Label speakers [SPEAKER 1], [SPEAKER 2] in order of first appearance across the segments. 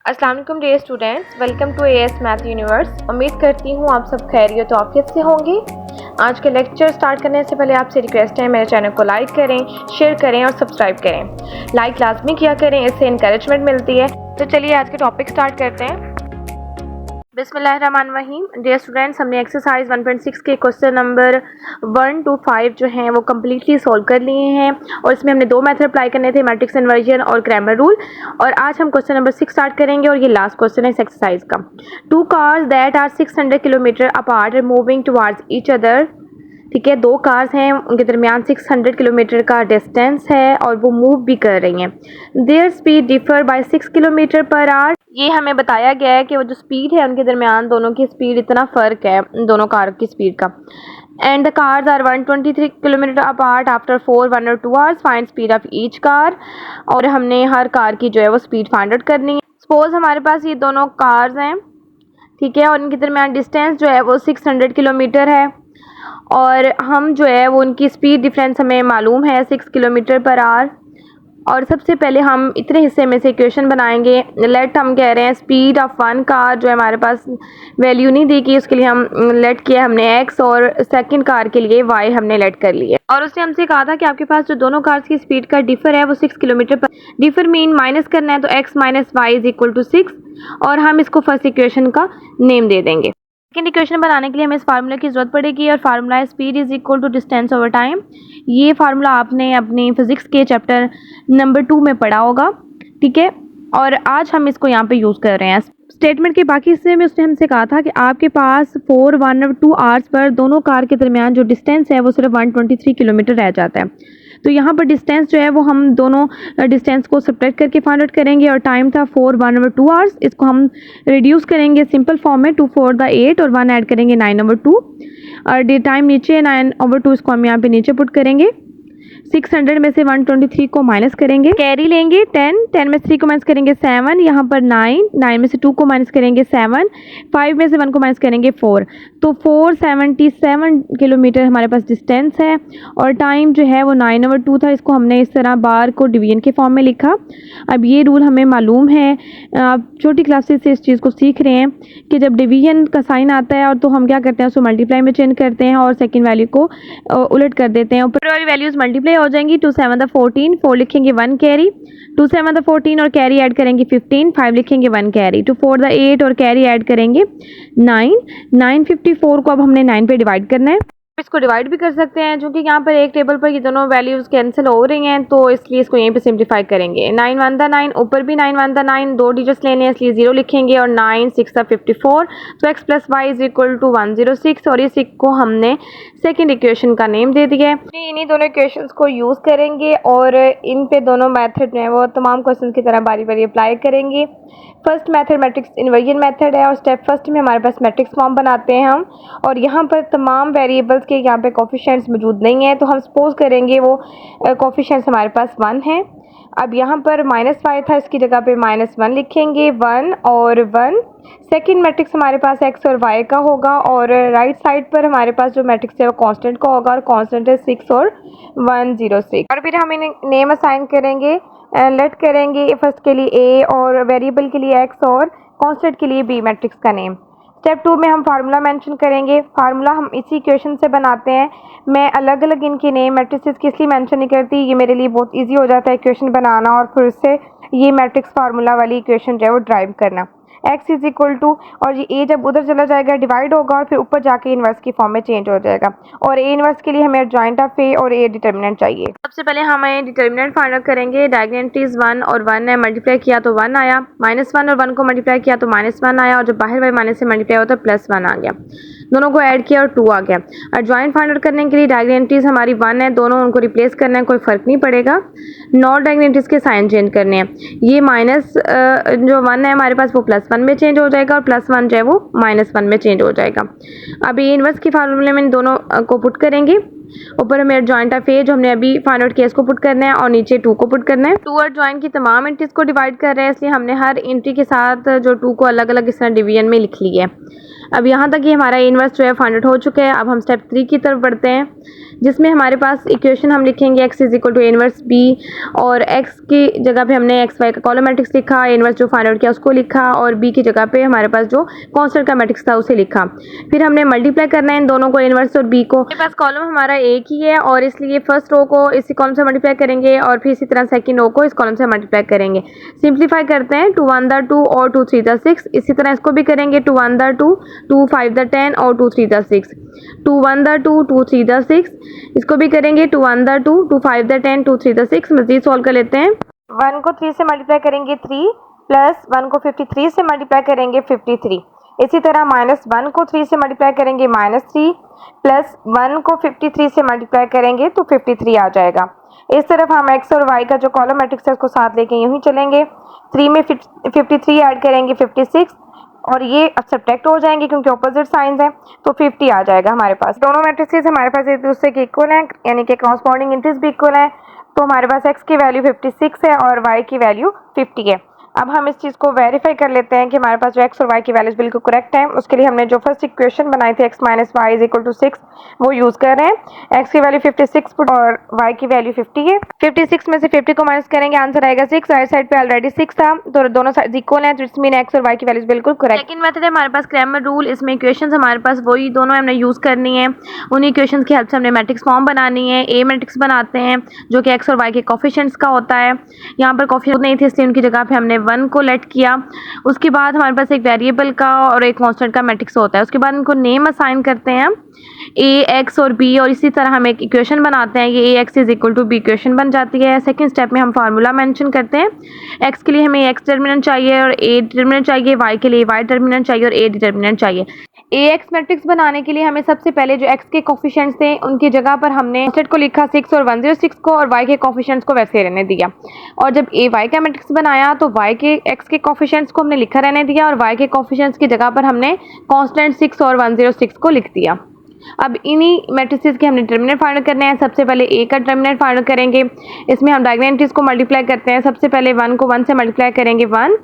[SPEAKER 1] अस्सलाम वालेकुम dear students, welcome to AS math universe. उम्मीद करती हूँ आप सब खैरियत और आफियत से होंगे। आज के लेक्चर स्टार्ट करने से पहले आपसे रिक्वेस्ट है, मेरे चैनल को लाइक करें, शेयर करें और सब्सक्राइब करें। लाइक लाजमी किया करें, इससे इंकरेजमेंट मिलती है। तो चलिए आज के टॉपिक स्टार्ट करते हैं। बिस्मिल्लाहिर्रहमानिर्रहीम। डियर स्टूडेंट्स, हमने एक्सरसाइज 1.6 के क्वेश्चन नंबर 1 to 5 जो हैं वो कम्प्लीटली सॉल्व कर लिए हैं और इसमें हमने दो मेथड अप्लाई करने थे, मैट्रिक्स इन्वर्जन और ग्रामर रूल। और आज हम क्वेश्चन नंबर 6 स्टार्ट करेंगे और ये लास्ट क्वेश्चन है इस एक्सरसाइज का। 2 cars that are 600 kilometre apart are moving towards each other. ठीक है, दो कार्स हैं, उनके दरमियान 600 किलोमीटर का डिस्टेंस है और वो मूव भी कर रही हैं। There speed differ by 6 kilometre per hour. ये हमें बताया गया है कि वो जो स्पीड है उनके दरमियान दोनों की स्पीड इतना फ़र्क है दोनों कार की स्पीड का। And the cars are 123 kilometre apart after 4 1 और 2 hours. Find speed of each car. और हमने हर कार की जो है वो स्पीड फाइंड आउट करनी है। सपोज हमारे पास ये दोनों कार्स हैं, ठीक है, और इनके दरमियान डिस्टेंस जो है वो 600 किलोमीटर है और हम जो है वो उनकी स्पीड डिफरेंस हमें मालूम है 6 किलोमीटर पर आवर। और सबसे पहले हम इतने हिस्से में से इक्वेशन बनाएंगे। लेट हम कह रहे हैं स्पीड ऑफ वन कार जो है हमारे पास वैल्यू नहीं दी कि उसके लिए हम लेट किया हमने x और सेकंड कार के लिए y हमने लेट कर लिया। और उसने हमसे कहा था कि आपके पास जो दोनों कार्स की स्पीड का डिफर है वो 6 किलोमीटर पर। डिफर मीन माइनस करना है तो x minus y is equal to 6 और हम इसको फर्स्ट इक्वेशन का नेम दे देंगे। सेकेंड इक्वेशन बनाने के लिए हमें इस फार्मूला की ज़रूरत पड़ेगी और फार्मूला है speed is equal to distance over time. ये फार्मूला आपने अपनी फिजिक्स के चैप्टर नंबर 2 में पढ़ा होगा, ठीक है, और आज हम इसको यहाँ पे यूज़ कर रहे हैं। स्टेटमेंट के बाकी हिस्से में उसने हमसे कहा था कि आपके पास 4 1 और 2 आवर्स पर दोनों कार के दरमियान जो डिस्टेंस है वो सिर्फ 123 किलोमीटर रह जाता है। तो यहाँ पर डिस्टेंस जो है वो हम दोनों डिस्टेंस को सब्ट्रैक्ट करके फाइंड आउट करेंगे और टाइम था 4 1 और 2 आवर्स। इसको हम रिड्यूस करेंगे सिंपल फॉर्म में, 2 4 द 8 और 1 ऐड करेंगे 9 over 2 और टाइम नीचे 9 over 2 इसको हम यहाँ पे नीचे पुट करेंगे। 600 में से 123 को माइनस करेंगे, कैरी लेंगे 10 में से 3 को माइनस करेंगे 7, यहाँ पर 9 में से 2 को माइनस करेंगे 7, 5 में से 1 को माइनस करेंगे 4। तो 477 किलोमीटर हमारे पास डिस्टेंस है और टाइम जो है वो 9 over 2 था। इसको हमने इस तरह बार को डिवीजन के फॉर्म में लिखा। अब ये रूल हमें मालूम है, आप छोटी क्लासेस से इस चीज़ को सीख रहे हैं कि जब डिवीजन का साइन आता है और तो हम क्या करते हैं उसको मल्टीप्लाई में चेंज करते हैं और सेकेंड वैल्यू को उलट कर देते हैं। ऊपर वाली वैल्यूज़ मल्टीप्लाई हो जाएंगी। 2 7 14, 4 लिखेंगे 1 कैरी, 2 7 14 और कैरी ऐड करेंगे 15, 5 लिखेंगे 1 कैरी, 2 4 8 और कैरी ऐड करेंगे 9 54 को अब हमने 9 पे डिवाइड करना है। इसको डिवाइड भी कर सकते हैं क्योंकि यहाँ पर एक टेबल पर ये दोनों वैल्यूज़ कैंसिल हो रही हैं, तो इसलिए इसको यहीं पे सिंप्लीफाई करेंगे। 9 1 द 9, ऊपर भी 9 1 द 9, दो डिजिट्स लेने हैं इसलिए 0 लिखेंगे और 9 6 द 54। तो x plus y is equal to 106 और इस को हमने सेकेंड इक्वेशन का नेम दे दिया है। इन्हीं दोनों इक्वेशंस को यूज़ करेंगे और इन पे दोनों मेथड हैं वो तमाम क्वेश्चन की तरह बारी बारी अप्लाई करेंगे। First method matrix inversion method है और स्टेप फर्स्ट में हमारे पास मैट्रिक्स फॉर्म बनाते हैं हम, और यहाँ पर तमाम वेरिएबल्स के यहाँ पे कोफिशिएंट्स मौजूद नहीं है, तो हम सपोज करेंगे वो कोफिशिएंट्स हमारे पास 1 है। अब यहाँ पर -5 था, इसकी जगह पे -1 लिखेंगे, 1 और 1। सेकेंड मैट्रिक्स हमारे पास x और y का होगा और राइट साइड पर हमारे पास जो मैट्रिक्स है वो कांस्टेंट का होगा और कांस्टेंट है 6 और 106। और फिर हम इन्हें नेम असाइन करेंगे, लेट करेंगे फर्स्ट के लिए a और वेरिएबल के लिए x और कांस्टेंट के लिए b मैट्रिक्स का नेम। स्टेप 2 में हम फार्मूला मेंशन करेंगे। फार्मूला हम इसी इक्वेशन से बनाते हैं। मैं अलग अलग इनके नेम मैट्रिसेस किस लिए मेंशन नहीं करती, ये मेरे लिए बहुत इजी हो जाता है इक्वेशन बनाना और फिर उससे ये मैट्रिक्स फार्मूला वाली इक्वेशन जो है वो ड्राइव करना। x इज इक्वल टू, और ये a जब उधर चला जाएगा डिवाइड होगा और फिर ऊपर जाके इन्वर्स की फॉर्म में चेंज हो जाएगा। और a इन्वर्स के लिए हमें जॉइंट ऑफ a और a डिटर्मिनेंट चाहिए। सबसे पहले हमें डिटर्मिनेंट फाइंड आउट करेंगे। डायगोनल इज 1 और 1 है, मल्टीप्लाई किया तो 1 आया, -1 और 1 को मल्टीप्लाई किया तो -1 आया और जब बाहर वाले माइनस से मल्टीप्लाई होता है +1 आ गया, दोनों को ऐड किया और 2 आ गया। और जॉइंट फाइंड आउट करने के लिए डायगोनल हमारी 1 है, दोनों उनको रिप्लेस करना है, कोई फ़र्क नहीं पड़ेगा। नॉट डायगोनल के साइन चेंज करने हैं, ये माइनस जो 1 है हमारे पास वो +1 में चेंज हो जाएगा और +1 जो है वो -1 में चेंज हो जाएगा। अब ये इन्वर्स की फार्मूले में इन दोनों को पुट करेंगे। ऊपर हमें जॉइंट ऑफ ए जो हमने अभी फाइंड आउट किया इसको पुट करना है और नीचे 2 को पुट करना है। 2 और जॉइंट की तमाम एंट्रीज को डिवाइड कर रहे हैं, इसलिए हमने हर एंट्री के साथ जो 2 को अलग अलग इस तरह डिवीजन में लिख लिया है। अब यहाँ तक ये हमारा इन्वर्स जो है फाइंड आउट हो चुका है। अब हम स्टेप 3 की तरफ बढ़ते हैं। जिसमें हमारे पास इक्वेशन हम लिखेंगे x is equal to inverse b और x की जगह पे हमने एक्स वाई का कॉलम मैट्रिक्स लिखा, इनवर्स जो फाइंड आउट किया उसको लिखा और b की जगह पे हमारे पास जो कांस्टेंट का मैट्रिक्स था उसे लिखा। फिर हमने मल्टीप्लाई करना है इन दोनों को, इनवर्स और b को। मेरे पास कॉलम हमारा एक ही है और इसलिए फर्स्ट रो को इसी कॉलम से मल्टीप्लाई करेंगे और फिर इसी तरह सेकंड रो को इस कॉलम से मल्टीप्लाई करेंगे। सिंप्लीफाई करते हैं, 2 1 2 और 2 3 6। इसी तरह इसको भी करेंगे, 2 1 2, 2 5 10 और 2 3 6। 2 1 2, 2 3 6। इसको भी करेंगे, 2 1 2, 2 5 10, 2 3 6। मजीद सॉल्व कर लेते हैं। 1 को 3 से मल्टीप्लाई करेंगे 3, प्लस 1 को 53 से मल्टीप्लाई करेंगे 53। इसी तरह -1 को 3 से मल्टीप्लाई करेंगे -3, प्लस 1 को 53 से मल्टीप्लाई करेंगे तो 53 आ जाएगा। इस तरफ हम x और y का जो कॉलम मैट्रिक्स है उसको साथ लेके यूं ही चलेंगे। 3 में 53 ऐड करेंगे 56 और ये अब सब्ट्रैक्ट हो जाएंगे क्योंकि ऑपोजिट साइंस है, तो 50 आ जाएगा हमारे पास। दोनों मैट्रिसेस हमारे पास एक दूसरे के इक्वल हैं, यानी कि कॉरस्पॉन्डिंग इंटीजर्स भी इक्वल हैं। तो हमारे पास x की वैल्यू 56 है और y की वैल्यू 50 है। अब हम इस चीज़ को वेरीफाई कर लेते हैं कि हमारे पास जो x और y की वैल्यूज बिल्कुल करेक्ट है। उसके लिए हमने जो फर्स्ट इक्वेशन बनाई थी x minus y is equal to 6 वो यूज़ कर रहे हैं। x की वैल्यू 56 और y की वैल्यू 50 है। 56 में से 50 को माइनस करेंगे, आंसर आएगा 6। राइट साइड पे ऑलरेडी 6 था तो दोनों साइड इक्वल हैं, तो इट्स मीन x और y की वैल्यूज बिल्कुल करेक्ट। सेकंड मेथड है हमारे पास क्रैमर रूल। इसमें इक्वेशंस हमारे पास वही दोनों हमने यूज़ करनी है। उन इक्वेशंस की हेल्प से हमने मैट्रिक्स फॉर्म बनानी है। ए मैट्रिक्स बनाते हैं जो कि x और y के कोफिशिएंट्स का होता है। यहाँ पर कोफिशिएंट नहीं थे इसलिए उनकी जगह पे हमने 1 को लेट किया। उसके बाद हमारे पास एक वेरिएबल का और एक कांस्टेंट का मैट्रिक्स होता है। उसके बाद इनको नेम असाइन करते हैं a, x और b, और इसी तरह हम एक इक्वेशन बनाते हैं। ये ax is equal to b equation बन जाती है। सेकंड स्टेप में हम फार्मूला मेंशन करते हैं। x के लिए हमें x डिटर्मिनेंट चाहिए और a डिटर्मिनेंट चाहिए, y के लिए y डिटर्मिनेंट चाहिए और a डिटर्मिनेंट चाहिए। ax मैट्रिक्स बनाने के लिए हमें सबसे पहले जो x के कोफिशिएंट्स थे उनकी जगह पर हमने सेट को लिखा 6 और 106 को और y के कोफिशिएंट्स को वैसे रहने दिया। और जब a y का मैट्रिक्स बनाया तो y के x के कोफिशिएंट्स को हमने लिखा रहने दिया और y के कोफिशिएंट्स की जगह पर हमने कांस्टेंट 6 और 106 को लिख दिया। अब इन्हीं मैट्रिसेस के हमने डिटर्मिनेंट फाइंड करने हैं। सबसे पहले a का डिटर्मिनेंट फाइंड करेंगे। इसमें हम डायगोनल एंट्रीज को मल्टीप्लाई करते हैं। सबसे पहले 1 को 1 से मल्टीप्लाई करेंगे 1,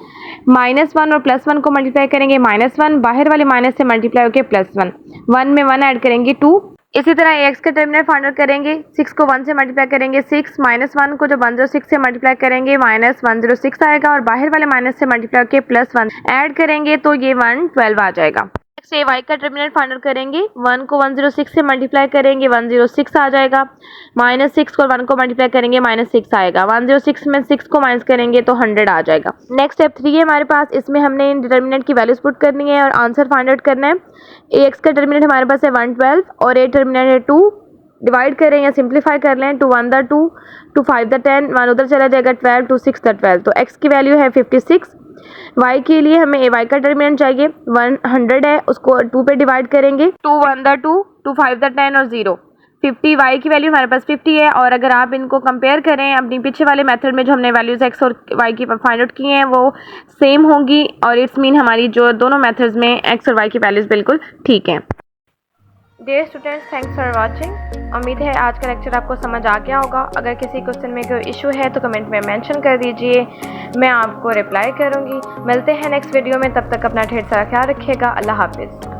[SPEAKER 1] -1 और +1 को मल्टीप्लाई करेंगे -1, बाहर वाले माइनस से मल्टीप्लाई होकर +1, 1 में 1 ऐड करेंगे 2। इसी तरह x का डिटर्मिनेंट फाइंड करेंगे। 6 को 1 से मल्टीप्लाई करेंगे 6, -1 को जब 106 से मल्टीप्लाई करेंगे -106 आएगा और बाहर वाले माइनस से मल्टीप्लाई होकर +1 ऐड करेंगे तो ये 112 आ जाएगा। से y का डिटर्मिनेंट फाइंड करेंगे। 1 को 106 से मल्टीप्लाई करेंगे 106 आ जाएगा, -6 को 1 को मल्टीप्लाई करेंगे -6 आएगा, 106 में 6 को माइनस करेंगे तो 100 आ जाएगा। नेक्स्ट स्टेप 3 है हमारे पास। इसमें हमने डिटर्मिनेंट की वैल्यूज पुट करनी है और आंसर फाइंड आउट करना है। ax का डिटर्मिनेंट हमारे पास है 112 और a डिटर्मिनेंट है 2। डिवाइड करें या सिंप्लीफाई कर लें, 2 1 2, 2 5 10, 1 उधर चला जाएगा 12, 2 6 12, तो x की वैल्यू है 56। y के लिए हमें y का डिटर्मिनेंट चाहिए 100 है, उसको 2 पे डिवाइड करेंगे, 2 1 2, 2 5 10 और 0, 50। y की वैल्यू हमारे पास 50 है। और अगर आप इनको कंपेयर करें अपनी पीछे वाले मेथड में जो हमने वैल्यूज x और y की फाइंड आउट की हैं वो सेम होंगी और इट्स मीन हमारी जो दोनों मेथड्स में x और y की वैल्यूज बिल्कुल ठीक हैं। Dear students, thanks for watching. उम्मीद है आज का लेक्चर आपको समझ आ गया होगा। अगर किसी क्वेश्चन में कोई इशू है तो कमेंट में मेंशन कर दीजिए, मैं आपको रिप्लाई करूँगी। मिलते हैं नेक्स्ट वीडियो में, तब तक अपना ढेर सारा ख्याल रखिएगा। अल्लाह हाफिज़।